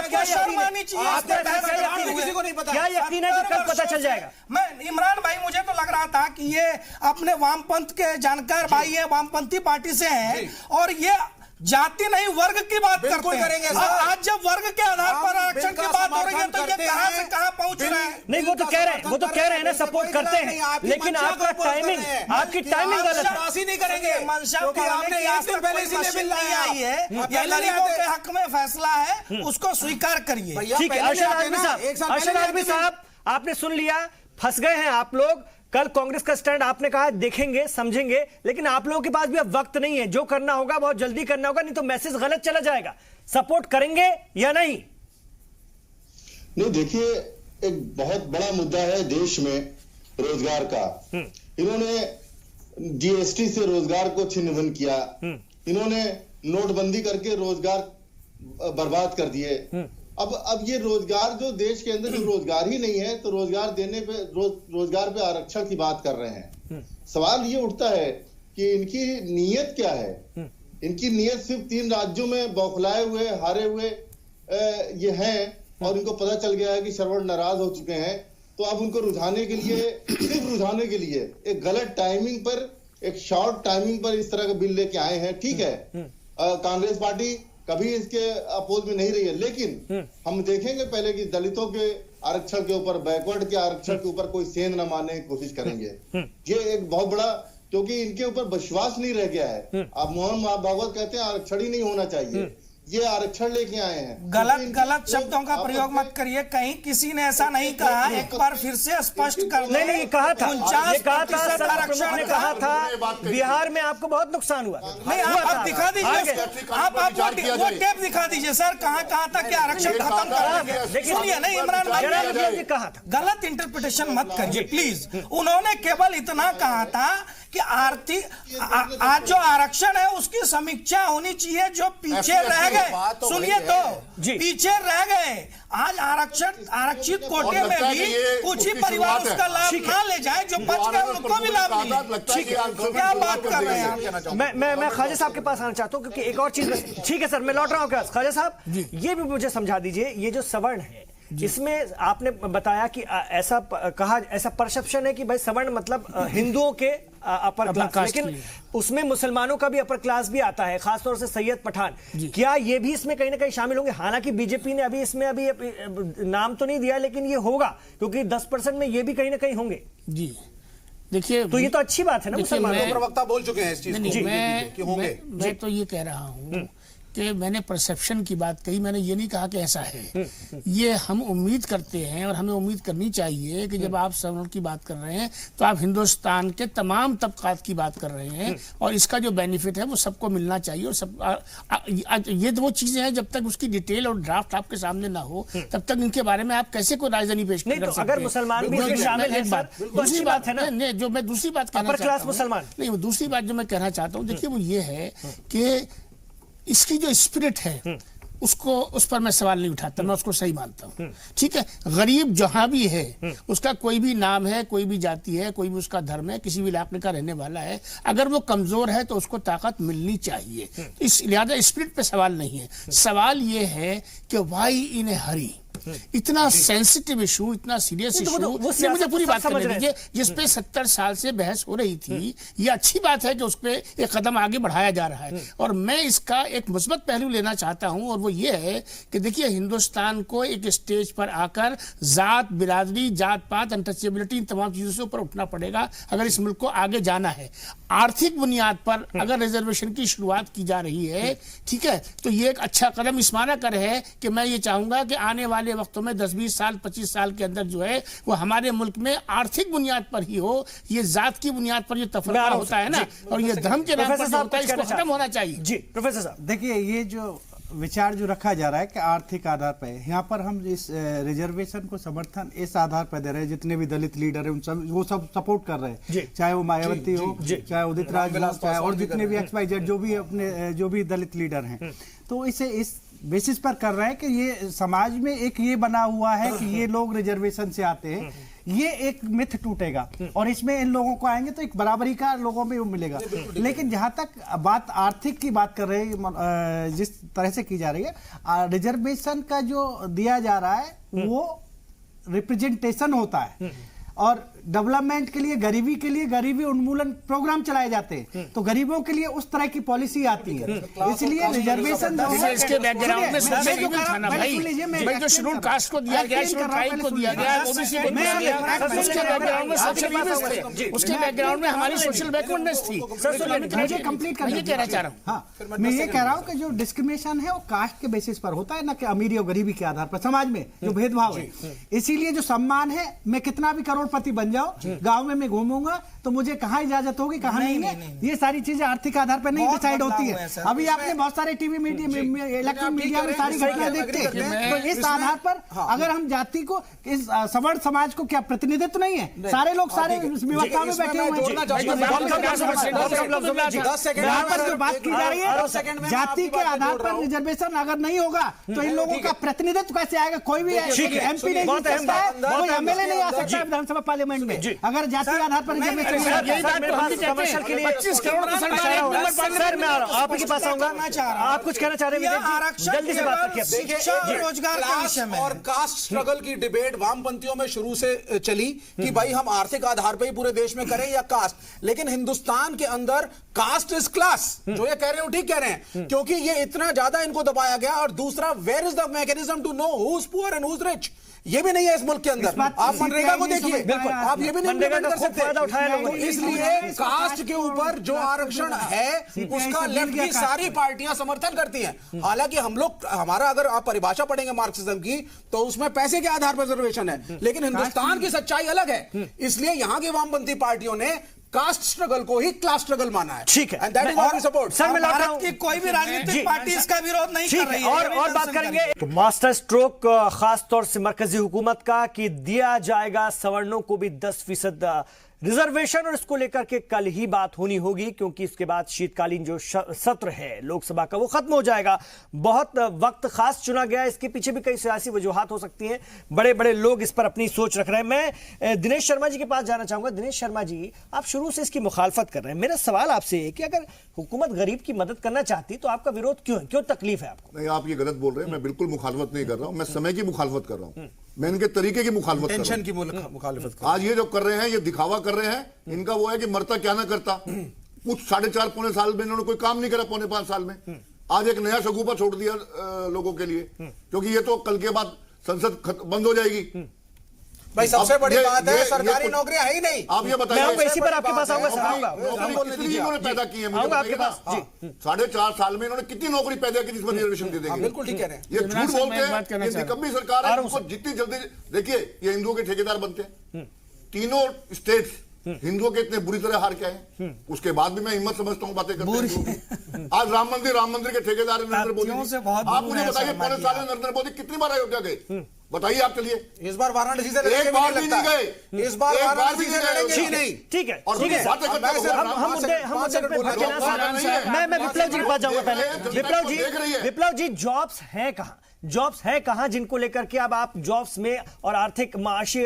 आपको शर्म आनी चाहिए। किसी को नहीं पता। क्या यकीन है कि कल पता चल जाएगा? मैं इमरान भाई, मुझे तो लग रहा था कि ये अपने वामपंथ के जानकार भाई है, वामपंथी पार्टी से हैं और ये जाति नहीं वर्ग की बात करते हैं। आज जब वर्ग के आधार पर आरक्षण की बात हो रही है तो ये कहां से कहां पहुंच रहे हैं? नहीं, वो तो कह रहे हैं ना, सपोर्ट करते हैं, लेकिन आपकी टाइमिंग गलत है। नहीं करेंगे मंशा क्योंकि आपने एक दिन पहले इसीलिए बिल नहीं आई है, ये गरीबों के हक में फैसला है, उसको स्वीकार करिए। ठीक है, अरशद आजमी साहब, आपने सुन लिया, फंस गए हैं आप लोग। कल कांग्रेस का स्टैंड आपने कहा देखेंगे समझेंगे, लेकिन आप लोगों के पास भी अब वक्त नहीं है। जो करना होगा बहुत जल्दी करना होगा, नहीं तो मैसेज गलत चला जाएगा। सपोर्ट करेंगे या नहीं? नहीं, देखिए, एक बहुत बड़ा मुद्दा है देश में रोजगार का। इन्होंने जीएसटी से रोजगार को छिन्न-भिन्न किया। इन्होंने नोटबंदी करके रोजगार बर्बाद कर दिए। अब ये रोजगार, जो देश के अंदर जो रोजगार ही नहीं है, तो रोजगार देने पे, रोजगार पे आरक्षण की बात कर रहे हैं। सवाल ये उठता है कि इनकी नीयत क्या है? इनकी नीयत सिर्फ 3 राज्यों में बौखलाए हुए, हारे हुए ये हैं और इनको पता चल गया है कि श्रवण नाराज हो चुके हैं, तो अब उनको रुझाने के लिए, सिर्फ रुझाने के लिए एक गलत टाइमिंग पर, एक शॉर्ट टाइमिंग पर इस तरह का बिल लेके आए हैं। ठीक है, कांग्रेस पार्टी कभी इसके अपोज में नहीं रही है, लेकिन हम देखेंगे पहले कि दलितों के आरक्षण के ऊपर, बैकवर्ड के आरक्षण के ऊपर कोई सेंध न मारने की कोशिश करेंगे। ये एक बहुत बड़ा, क्योंकि इनके ऊपर विश्वास नहीं रह गया है। अब मोहन भागवत कहते हैं आरक्षण ही नहीं होना चाहिए, ये आरक्षण लेके आए हैं। गलत शब्दों का प्रयोग मत करिए, कहीं किसी ने ऐसा नहीं कहा। एक बार फिर से स्पष्ट कर दें। नहीं, कहा था, 49% आरक्षण ने कहा था बिहार में आपको बहुत नुकसान हुआ। नहीं, आप दिखा दीजिए, आप वो टेप दिखा दीजिए सर, कहाँ तक आरक्षण खत्म कर। सुनिए, नहीं इमरान भाई कहा था, गलत इंटरप्रिटेशन मत करिए प्लीज। उन्होंने केवल इतना कहा था कि आज जो आरक्षण है उसकी समीक्षा होनी चाहिए, जो पीछे रह गए। सुनिए, तो पीछे रह गए। आज आरक्षित कोटे में भी कुछ ही परिवार उसका लाभ ना ले जाए, जो बच गए उनको भी लाभ मिले। क्या बात कर रहे हैं? मैं ख्वाजा साहब के पास आना चाहता हूं, क्योंकि एक और चीज। ठीक है सर, मैं लौट रहा हूं। ख्वाजा साहब, ये भी मुझे समझा दीजिए, ये जो सवर्ण है, इसमें आपने बताया कि ऐसा कहा, ऐसा परसेप्शन है कि भाई सवर्ण मतलब हिंदुओं के अपर क्लास, लेकिन उसमें मुसलमानों का भी अपर क्लास भी आता है, खासतौर से सैयद पठान। क्या ये भी इसमें कहीं ना कहीं शामिल होंगे? हालांकि बीजेपी ने अभी इसमें नाम तो नहीं दिया, लेकिन ये होगा, क्योंकि 10% में ये भी कहीं ना कहीं होंगे। जी देखिए, तो ये तो अच्छी बात है ना। मुसलमानों प्रवक्ता बोल चुके हैं इस चीज को कि होंगे। मैं तो ये कह रहा हूँ कि मैंने परसेप्शन की बात कही, मैंने ये नहीं कहा कि ऐसा है। ये हम उम्मीद करते हैं और हमें उम्मीद करनी चाहिए कि जब आप सवर्ण की बात कर रहे हैं तो आप हिंदुस्तान के तमाम तबकात की बात कर रहे हैं और इसका जो बेनिफिट है वो सबको मिलना चाहिए। और सब ये तो वो चीजें हैं, जब तक उसकी डिटेल और ड्राफ्ट आपके सामने ना हो तब तक इनके बारे में आप कैसे कोई राजधानी पेश नहीं, कर तो सकते अगर मुसलमान भी इसमें शामिल हैं सर, तो अच्छी बात है ना। नहीं, जो मैं दूसरी बात कहना अपर चाहता क्लास हूं, मुसलमान। नहीं, वो दूसरी बात जो मैं कहना चाहता हूं, देखिए वो ये है कि इसकी जो स्पिरिट है उसको, उस पर मैं सवाल नहीं उठाता, मैं उसको सही मानता हूं। ठीक है, गरीब जहां भी है, उसका कोई भी नाम है, कोई भी जाति है, कोई भी उसका धर्म है, किसी भी इलाके का रहने वाला है, अगर वो कमजोर है तो उसको ताकत मिलनी चाहिए। इस लिहाजा स्पिरिट पे सवाल नहीं है। सवाल ये है कि व्हाई इन ए हरी, इतना सेंसिटिव इशू, इतना सीरियस इशू, मुझे पूरी बात करने दीजिए, जिसपे 70 साल से बहस हो रही थी। ये अच्छी बात है कि उस पे एक कदम आगे बढ़ाया जा रहा है और मैं इसका एक मुस्बत पहलू लेना चाहता हूं, और वो ये है कि देखिए हिंदुस्तान को एक स्टेज पर आकर जात, बिरादरी, जात पात, अनटचेबिलिटी, इन तमाम चीजों से ऊपर उठना पड़ेगा अगर इस मुल्क को आगे जाना है। आर्थिक बुनियाद पर अगर रिजर्वेशन की शुरुआत की जा रही है, ठीक है, तो ये एक अच्छा कदम इस माना कर है कि मैं ये चाहूंगा कि आने वाले वक्तों में 10-20 साल, 25 साल के अंदर जो है वो हमारे मुल्क में आर्थिक बुनियाद पर ही हो। ये जात की बुनियाद पर जो तफरीका होता है ना, और ये धर्म के नाम पर जो होता है, इसको खत्म होना चाहिए। जी प्रोफेसर साहब, देखिए ये जो विचार जो रखा जा रहा है कि आर्थिक आधार पर, यहाँ पर हम इस रिजर्वेशन को समर्थन इस आधार पर दे रहे हैं, जितने भी दलित लीडर हैं उन सब, वो सब सपोर्ट कर रहे हैं, चाहे वो मायावती हो, चाहे उदित राज हो, चाहे और जितने भी XYZ जो भी अपने जो भी दलित लीडर हैं, तो इसे इस बेसिस पर कर रहे हैं कि ये समाज में एक ये बना हुआ है कि ये लोग रिजर्वेशन से आते हैं, ये एक मिथ टूटेगा और इसमें इन लोगों को आएंगे तो एक बराबरी का लोगों में वो मिलेगा। लेकिन जहां तक बात आर्थिक की बात कर रहे हैं, जिस तरह से की जा रही है, रिजर्वेशन का जो दिया जा रहा है वो रिप्रेजेंटेशन होता है और डेवलपमेंट के लिए, गरीबी उन्मूलन प्रोग्राम चलाए जाते हैं, तो गरीबों के लिए उस तरह की पॉलिसी आती है। इसलिए रिजर्वेशन इसके बैकग्राउंड में सोशलिज्म था ना भाई, जो शेड्यूल कास्ट को दिया गया, शेड्यूल ट्राइब को दिया गया, ओबीसी को दिया गया, उसके बैकग्राउंड में सोशलिज्म थे, उसके बैकग्राउंड में हमारी सोशल बैकवर्डनेस थी। मुझे कंप्लीट करना, ये कहना चाह रहा हूँ। हाँ, मैं ये कह रहा हूँ कि जो डिस्क्रिमिनेशन है वो कास्ट के बेसिस पर होता है, ना कि अमीरी और गरीबी के आधार पर। समाज में जो भेदभाव है, इसीलिए जो सम्मान है, मैं कितना भी करोड़पति बन जाओ, गांव में मैं घूमूंगा तो मुझे कहाँ इजाजत होगी, कहाँ नहीं, ये सारी चीजें आर्थिक आधार पर नहीं डिसाइड होती है। अभी आपने बहुत सारे टीवी मीडिया, इलेक्ट्रॉनिक मीडिया में सारी घटनाएं देखते हैं, तो इस आधार पर अगर हम जाति को, इस सवर्ण समाज को क्या प्रतिनिधित्व नहीं है? सारे लोग सारे व्यवस्था में बैठे हुए हैं। यहाँ पर जो बात की जा रही है जाति के आधार पर रिजर्वेशन अगर नहीं होगा तो इन लोगों का प्रतिनिधित्व कैसे आएगा? कोई भी MP नहीं जीत सकता है, कोई MLA नहीं आ सकता है विधानसभा पार्लियामेंट में अगर जाति आधार पर रिजर्वेशन। कमर्शियल के लिए 25 करोड़ सर, मैं आपके पास आऊंगा, आप कुछ कहना चाह रहे हैं? जल्दी से बात रखिए। रोजगार के विषय में और कास्ट स्ट्रगल की डिबेट वामपंथियों में शुरू से चली कि भाई हम आर्थिक आधार पर ही पूरे देश में करें या कास्ट, लेकिन हिंदुस्तान के अंदर कास्ट इज क्लास, जो ये कह रहे हो ठीक कह रहे हैं, क्योंकि ये इतना ज्यादा इनको दबाया गया। और दूसरा, where is the mechanism to know who is poor and who is rich? ये भी नहीं है इस मुल्क के अंदर। आप मनरेगा को देखिए, बिल्कुल आप ये भी नहीं इम्प्लीमेंट कर सकते। तो इसलिए कास्ट के ऊपर जो आरक्षण है उसका लेफ्ट की सारी पार्टियां समर्थन करती हैं। हालांकि हम लोग, हमारा अगर आप परिभाषा पढ़ेंगे मार्क्सिज्म की तो उसमें पैसे के आधार पर रिजर्वेशन है, लेकिन हिंदुस्तान की सच्चाई अलग है। इसलिए यहां की वामपंथी पार्टियों ने कास्ट स्ट्रगल को ही क्लास स्ट्रगल माना है। ठीक है, and that is what we support. Sir, मैं भारत की कोई भी राजनीतिक पार्टी इसका विरोध नहीं कर रही है। और बात करेंगे तो मास्टर स्ट्रोक खास तौर से मरकजी हुकूमत का कि दिया जाएगा सवर्णों को भी 10% रिजर्वेशन, और इसको लेकर के कल ही बात होनी होगी क्योंकि इसके बाद शीतकालीन जो सत्र है लोकसभा का वो खत्म हो जाएगा। बहुत वक्त खास चुना गया, इसके पीछे भी कई सियासी वजूहात हो सकती हैं, बड़े बड़े लोग इस पर अपनी सोच रख रहे हैं। मैं दिनेश शर्मा जी के पास जाना चाहूंगा। दिनेश शर्मा जी, आप शुरू से इसकी मुखालफत कर रहे हैं, मेरा सवाल आपसे है कि अगर हुकूमत गरीब की मदद करना चाहती तो आपका विरोध क्यों है, क्यों तकलीफ है आपको? नहीं, आप ये गलत बोल रहे हैं। मैं बिल्कुल मुखालफत नहीं कर रहा हूं, मैं समय की मुखालफत कर रहा हूं, मैं इनके तरीके की मुखालफत कर रहा हूं। की मुखालिफत। आज ये जो कर रहे हैं, ये दिखावा कर रहे हैं। इनका वो है कि मरता क्या ना करता। कुछ 4.5-5 साल में इन्होंने कोई काम नहीं करा, 4.5 साल में आज एक नया शगुफा छोड़ दिया लोगों के लिए, क्योंकि ये तो कल के बाद संसद बंद हो जाएगी। भाई सबसे बड़ी बात है ये सरकारी कुछ- नौकरियां है ही नहीं। आप ये मैं बताइए, आऊंगा, इसी पर आपके पास आऊंगा सर, आऊंगा। नौकरी कितनी इन्होंने पैदा की है, मुझे आऊंगा आपके बताइए पास, ना। 4.5 साल में इन्होंने कितनी नौकरी पैदा की जिसमें रिजर्वेशन दे देंगे? बिल्कुल ठीक कह रहे हैं। ये इमरान झूठ साहब, बोलते मैं एक बात हैं, कहना ये चाह रहा निकम्मी सरकार है। इनको जितनी जल्दी देखिए, ये हिंदुओं के ठेकेदार बनते हैं। तीनों स्टेट्स हिंदुओं के इतने बुरी तरह हार के आए, उसके बाद भी मैं हिम्मत समझता हूँ बातें करते हैं। आज राम मंदिर के ठेकेदार नरेंद्र मोदी तथ्यों से बहुत आप दूर मुझे है बताइए, शर्मा पौने जी साल में नरेंद्र मोदी कितनी बार अयोध्या गए? बताइए आप, चलिए। इस बार वाराणसी से एक बार भी नहीं गए, इस बार एक बार वाराणसी भी से नहीं गए। लड़ेंगे ही ठीक है, नहीं। ठीक है, और ठीक है बातें सर, करते हैं, हम मुद्दे पे भटके ना सर। मैं विप्लव जी के पास जाऊंगा पहले। विप्लव जी जॉब्स हैं कहाँ? जॉब्स है कहां जिनको लेकर के अब आप जॉब्स में और आर्थिक माशी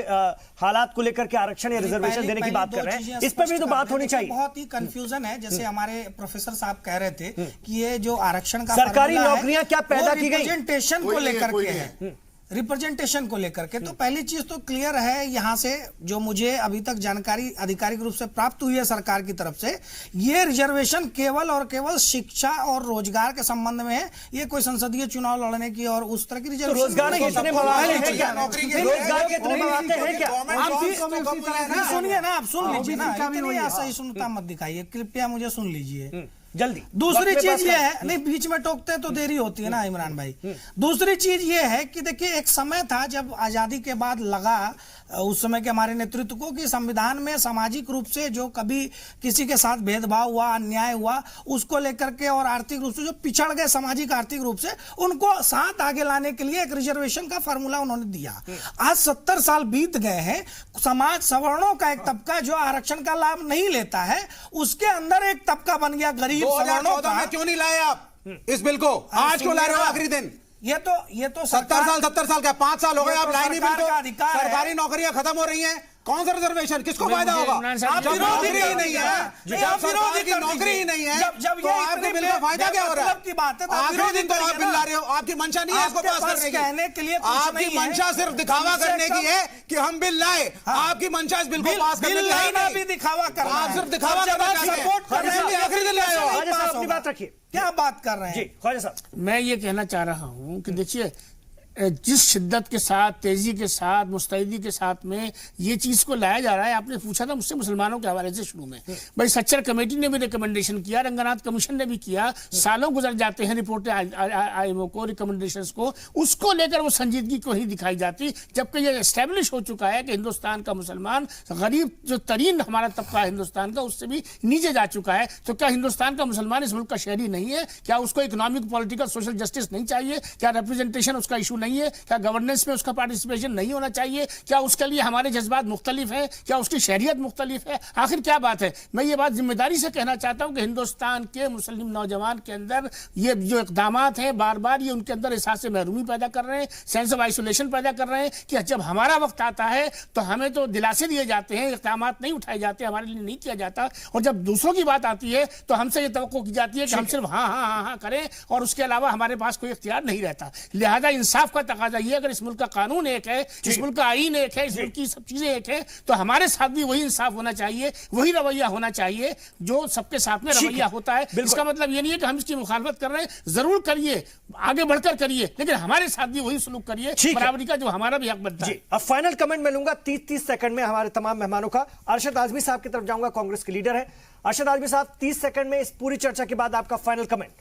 हालात को लेकर के आरक्षण या रिजर्वेशन देने की बात कर रहे हैं, इस पर भी तो बात होनी चाहिए। बहुत ही कंफ्यूजन है, जैसे हमारे प्रोफेसर साहब कह रहे थे कि ये जो आरक्षण का सरकारी फॉर्मूला है, नौकरियां क्या पैदा वो की गई? रिप्रेजेंटेशन को लेकर के है, रिप्रेजेंटेशन को लेकर के। तो पहली चीज तो क्लियर है यहां से, जो मुझे अभी तक जानकारी आधिकारिक रूप से प्राप्त हुई है सरकार की तरफ से, ये रिजर्वेशन केवल और केवल शिक्षा और रोजगार के संबंध में है। ये कोई संसदीय चुनाव लड़ने की और उस तरह की रिजर्वेशन रोजगार के इतने मौके हैं क्या? नौकरी के रोजगार के इतने मौके हैं क्या? सुनिए ना, आप सुन लीजिए ना, का भी इतनी वही है। ऐसा ही सुनता मत दिखाइए, कृपया मुझे सुन लीजिए। जल्दी। दूसरी वक्त में चीज ये है, नहीं बीच में टोकते तो देरी होती है ना इमरान भाई। दूसरी चीज ये है कि देखिए, एक समय था जब आजादी के बाद लगा उस समय के हमारे नेतृत्व को कि संविधान में सामाजिक रूप से जो कभी किसी के साथ भेदभाव हुआ, अन्याय हुआ, उसको लेकर के, और आर्थिक रूप से जो पिछड़ गए सामाजिक आर्थिक रूप से, उनको साथ आगे लाने के लिए एक रिजर्वेशन का फॉर्मूला उन्होंने दिया। आज 70 साल बीत गए हैं, समाज सवर्णों का एक तबका जो आरक्षण का लाभ नहीं लेता है, उसके अंदर एक तबका बन गया गरीब सवर्णों 2014 का। में क्यों नहीं लाए आप इस बिल को? आज क्यों ला रहे हो आखिरी दिन? ये तो 70 साल क्या 5 साल हो गए ये आप तो लाए नहीं बिल सरकार को? का अधिकार है। सरकारी नौकरियां खत्म हो रही हैं, कौन सा रिजर्वेशन, किसको फायदा होगा? इमरान साहब, जब नौकरी ही नहीं है, जब सरकार की नौकरी ही नहीं है, तो आपके बिल का फायदा क्या हो रहा है? की बात है, आखिरी दिन तो आप बिल ला रहे हो, आपकी मंशा नहीं है इसको पास करने की। कहने के लिए कुछ आपकी नहीं है। मंशा सिर्फ दिखावा कम से करने की कम- है कि हम बिल लाए। आपकी मंशा इस बिल को पास करने बिल की है लाना नहीं। भी दिखावा करना आप है। सिर्फ दिखावा जब करना आप चाहते हैं। सपोर्ट कर रहे हैं, इसलिए आखिरी दिन लाए हो। नहीं ख्वाजा पास साहब अपनी होगा। बात रखिए। क्या बात कर रहे जी हैं? ख्वाजा साहब, मैं ये कहना चाह रहा हूं कि देखिए, जिस शिद्दत के साथ, तेजी के साथ, मुस्तैदी के साथ में ये चीज को लाया जा रहा है, आपने पूछा था मुझसे मुसलमानों के हवाले से शुरू में, भाई सच्चर कमेटी ने भी रिकमेंडेशन किया, रंगनाथ कमीशन ने भी किया, सालों गुजर जाते हैं रिपोर्ट आईएमओ को, रिकमेंडेशंस को, उसको लेकर वो संजीदगी को ही दिखाई जाती, जबकि ये एस्टेब्लिश हो चुका है कि हिंदुस्तान का मुसलमान गरीब जो तरीन हमारा तबका है हिंदुस्तान का, उससे भी नीचे जा चुका है। तो क्या हिंदुस्तान का मुसलमान इस मुल्क का शहरी नहीं है? क्या उसको इकोनॉमिक, पॉलिटिकल, सोशल जस्टिस नहीं चाहिए? क्या रिप्रेजेंटेशन उसका इशू नहीं है? क्या गवर्नेंस में उसका पार्टिसिपेशन नहीं होना चाहिए? क्या उसके लिए हमारे जज्बात मुख्तलिफ हैं? क्या उसकी शहरियत मुख्तलिफ है? आखिर क्या बात है? मैं ये बात जिम्मेदारी से कहना चाहता हूं कि हिंदुस्तान के मुस्लिम नौजवान के अंदर ये जो इकदाम हैं, बार बार ये उनके अंदर एहसास महरूमी पैदा कर रहे हैं, सेंस ऑफ आइसोलेशन पैदा कर रहे हैं कि जब हमारा वक्त आता है तो हमें तो दिलासे दिए जाते हैं, इकदाम नहीं उठाए जाते, हमारे लिए नहीं किया जाता, और जब दूसरों की बात आती है तो हमसे ये तवक्को की जाती है कि हम सिर्फ हाँ हाँ हाँ हाँ करें और उसके अलावा हमारे पास कोई इख्तियार नहीं रहता। लिहाजा इंसाफ का तकाजा ये, अगर इस मुल्क का कानून एक है, इस मुल्क का आईन एक है, इस मुल्क की सब चीजें एक है, तो हमारे साथ भी वही इंसाफ होना चाहिए, वही रवैया होना चाहिए जो सबके साथ में रवैया होता है। इसका मतलब ये नहीं है कि हम इसकी मुखालफत कर रहे हैं, जरूर करिए, आगे बढ़कर करिए, लेकिन हमारे साथ भी वही सलूक करिए, बराबरी का जो हमारा भी हक बनता है। अब फाइनल कमेंट मैं लूंगा 30 सेकंड में हमारे तमाम मेहमानों का। अरशद आजमी साहब की तरफ जाऊंगा, कांग्रेस के लीडर है। अरशद आजमी साहब, 30 सेकंड में इस पूरी चर्चा के बाद आपका फाइनल कमेंट।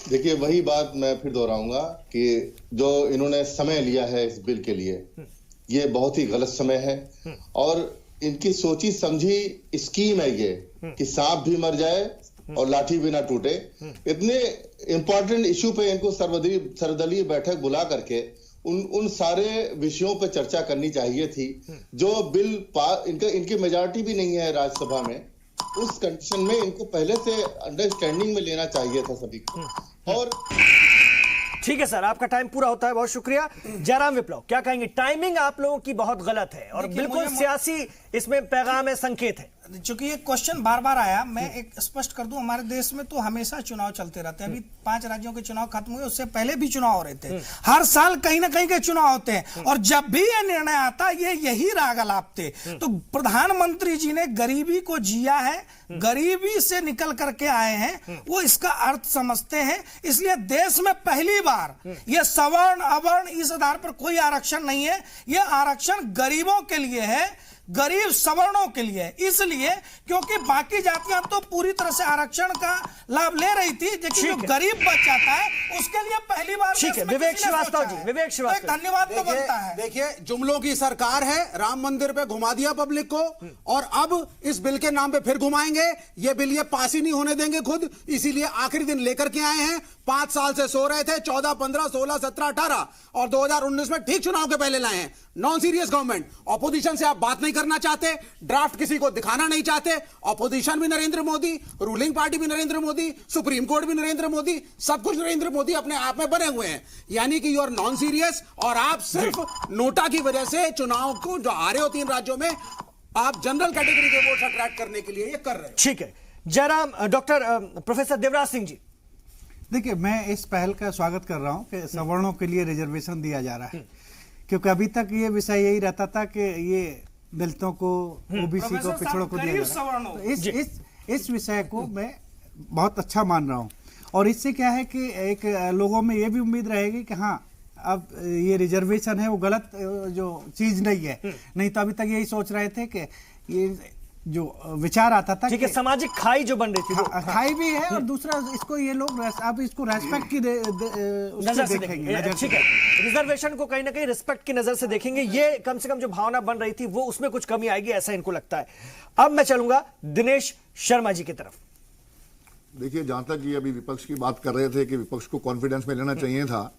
देखिए, वही बात मैं फिर दोहराऊंगा कि जो इन्होंने समय लिया है इस बिल के लिए, ये बहुत ही गलत समय है, और इनकी सोची समझी स्कीम है ये कि सांप भी मर जाए और लाठी भी ना टूटे। इतने इंपॉर्टेंट इश्यू पे इनको सर्वदलीय बैठक बुला करके उन सारे विषयों पे चर्चा करनी चाहिए थी। जो बिल इनकी मेजॉरिटी भी नहीं है राज्यसभा में, उस कंडीशन में इनको पहले से अंडरस्टैंडिंग में लेना चाहिए था सभी को। और ठीक है सर, आपका टाइम पूरा होता है, बहुत शुक्रिया। जयराम विप्लव, क्या कहेंगे? टाइमिंग आप लोगों की बहुत गलत है और बिल्कुल सियासी इसमें पैगाम है, संकेत है। चूंकि ये क्वेश्चन बार बार आया, मैं एक स्पष्ट कर दूं, हमारे देश में तो हमेशा चुनाव चलते रहते हैं। अभी 5 राज्यों के चुनाव खत्म हुए, उससे पहले भी चुनाव हो रहे थे। हर साल कहीं ना कहीं के चुनाव होते हैं, और जब भी ये निर्णय आता ये यही राग अलापते। तो प्रधानमंत्री जी ने गरीबी को जिया है, गरीबी से निकल करके आए हैं, वो इसका अर्थ समझते हैं। इसलिए देश में पहली बार ये सवर्ण अवर्ण इस आधार पर कोई आरक्षण नहीं है, ये आरक्षण गरीबों के लिए है, गरीब सवर्णों के लिए। इसलिए क्योंकि बाकी जातियां तो पूरी तरह से आरक्षण का लाभ ले रही थी, लेकिन जो गरीब बच जाता है उसके लिए पहली बार ठीक है। विवेक श्रीवास्तव जी, विवेक श्रीवास्तव, धन्यवाद तो बनता है। देखिए, जुमलों की सरकार है, राम मंदिर पे घुमा दिया पब्लिक को, और अब इस बिल के नाम पे फिर घुमाएंगे। ये बिल ये पास ही नहीं होने देंगे खुद, इसीलिए आखिरी दिन लेकर के आए हैं। 5 साल से सो रहे थे, 14, 15, 16, 17, 18 और 2019 में ठीक चुनाव के पहले लाए हैं। Non serious government. ऑपोजिशन से आप बात नहीं करना चाहते, ड्राफ्ट किसी को दिखाना नहीं चाहते। ऑपोजिशन भी नरेंद्र मोदी, रूलिंग पार्टी भी नरेंद्र मोदी, सुप्रीम कोर्ट भी नरेंद्र मोदी, सब कुछ नरेंद्र मोदी अपने आप में बने हुए हैं। यानी कि यू आर नॉन सीरियस, और आप सिर्फ नोटा की वजह से चुनाव को जो आ रहे हो 3 राज्यों में, आप जनरल कैटेगरी के वोट अट्रैक्ट करने के लिए ये कर रहे हैं। ठीक है। जयराम, डॉक्टर प्रोफेसर देवराज सिंह जी, देखिए, मैं इस पहल का स्वागत कर रहा हूं कि सवर्णों के लिए रिजर्वेशन दिया जा रहा है, क्योंकि अभी तक ये विषय यही रहता था कि ये दलितों को, ओबीसी को, पिछड़ों को दिया जा रहा है। तो इस विषय को मैं बहुत अच्छा मान रहा हूं, और इससे क्या है कि एक लोगों में ये भी उम्मीद रहेगी कि हाँ, अब ये रिजर्वेशन है वो गलत जो चीज नहीं है। नहीं तो अभी तक यही सोच रहे थे कि ये जो विचार आता था, ठीक है, सामाजिक खाई जो बन रही थी, खाई भी है, और दूसरा इसको ये लोग अब इसको रेस्पेक्ट की नजर से देखेंगे। ठीक है, रिजर्वेशन को कहीं ना कहीं रिस्पेक्ट की नजर से देखेंगे। ये कम से कम जो भावना बन रही थी वो उसमें कुछ कमी आएगी, ऐसा इनको लगता है। अब मैं चलूंगा दिनेश शर्मा जी की तरफ। देखिए, जहां तक ये अभी विपक्ष की बात कर रहे थे कि विपक्ष को कॉन्फिडेंस में लेना चाहिए था,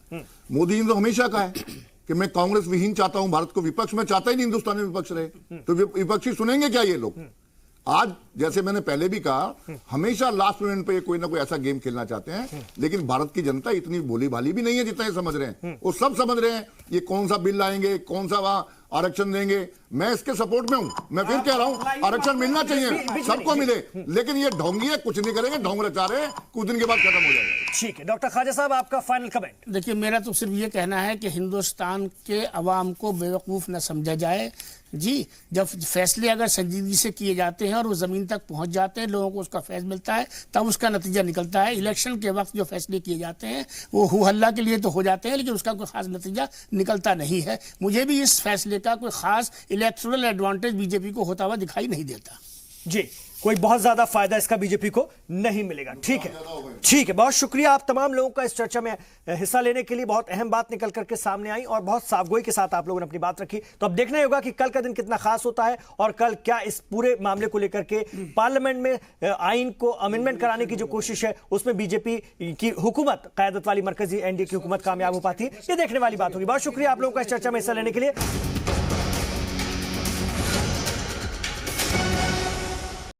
मोदी ने तो हमेशा कहा है कि मैं कांग्रेस विहीन चाहता हूं भारत को, विपक्ष में चाहता ही नहीं हिंदुस्तान में विपक्ष रहे। तो विपक्षी सुनेंगे क्या ये लोग? आज जैसे मैंने पहले भी कहा, हमेशा लास्ट मिनट पे कोई ना कोई ऐसा गेम खेलना चाहते हैं, लेकिन भारत की जनता इतनी भोली भाली भी नहीं है जितना ये समझ रहे हैं। वो सब समझ रहे हैं ये कौन सा बिल लाएंगे, कौन सा वहां आरक्षण देंगे। मैं इसके सपोर्ट में हूं। मैं फिर कह रहा हूं, आरक्षण मिलना चाहिए, सबको मिले, लेकिन ये ढोंगी है, कुछ नहीं करेंगे, ढोंग रचा रहे हैं, कुछ दिन के बाद खत्म हो जाएगा। ठीक है, डॉक्टर ख्वाजा साहब, आपका फाइनल कमेंट। देखिए, मेरा तो सिर्फ ये कहना है कि हिंदुस्तान के अवाम को बेवकूफ़ न समझा जाए जी। जब फैसले अगर संजीदगी से किए जाते हैं और वो ज़मीन तक पहुंच जाते हैं, लोगों को उसका फैसला मिलता है, तब उसका नतीजा निकलता है। इलेक्शन के वक्त जो फैसले किए जाते हैं वो हु हल्ला के लिए तो हो जाते हैं, लेकिन उसका कोई खास नतीजा निकलता नहीं है। मुझे भी इस फैसले का कोई खास इलेक्टोरल एडवांटेज बीजेपी को होता हुआ दिखाई नहीं देता जी। कोई बहुत ज्यादा फायदा इसका बीजेपी को नहीं मिलेगा। ठीक है, ठीक है, बहुत शुक्रिया आप तमाम लोगों का इस चर्चा में हिस्सा लेने के लिए। बहुत अहम बात निकल करके सामने आई और बहुत साफगोई के साथ आप लोगों ने अपनी बात रखी। तो अब देखना होगा कि कल का दिन कितना खास होता है, और कल क्या इस पूरे मामले को लेकर के पार्लियामेंट में आइन को अमेंडमेंट कराने की जो कोशिश है उसमें बीजेपी की हुकूमत, क़यादत वाली मरकजी एनडीए की हुकूमत कामयाब हो पाती है, ये देखने वाली बात होगी। बहुत शुक्रिया आप लोगों का इस चर्चा में हिस्सा लेने के लिए।